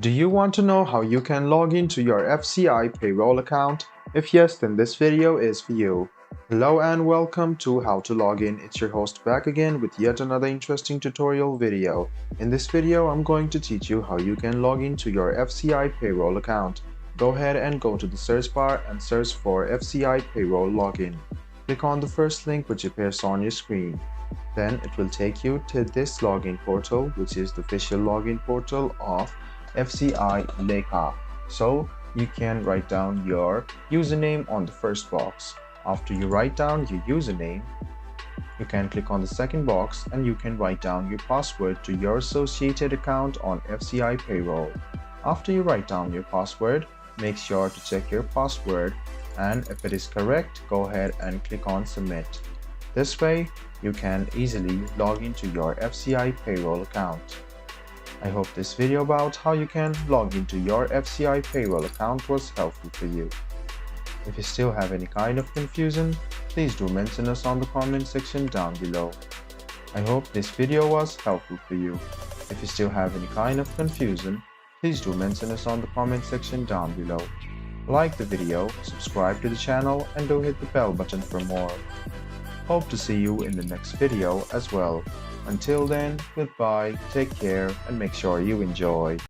Do you want to know how you can log into your FCI Payroll account? If yes, then this video is for you. Hello and welcome to How to Log In. It's your host back again with yet another interesting tutorial video. In this video, I'm going to teach you how you can log into your FCI Payroll account. Go ahead and go to the search bar and search for FCI Payroll Login. Click on the first link which appears on your screen. Then it will take you to this login portal, which is the official login portal of FCI Payroll. So you can write down your username on the first box. After you write down your username, you can click on the second box and you can write down your password to your associated account on FCI Payroll. After you write down your password, make sure to check your password, and if it is correct, go ahead and click on submit. This way, you can easily log into your FCI Payroll account. I hope this video about how you can log into your FCI Payroll account was helpful for you. If you still have any kind of confusion, please do mention us on the comment section down below. I hope this video was helpful for you. If you still have any kind of confusion, please do mention us on the comment section down below. Like the video, subscribe to the channel, and do hit the bell button for more. Hope to see you in the next video as well. Until then, goodbye, take care, and make sure you enjoy.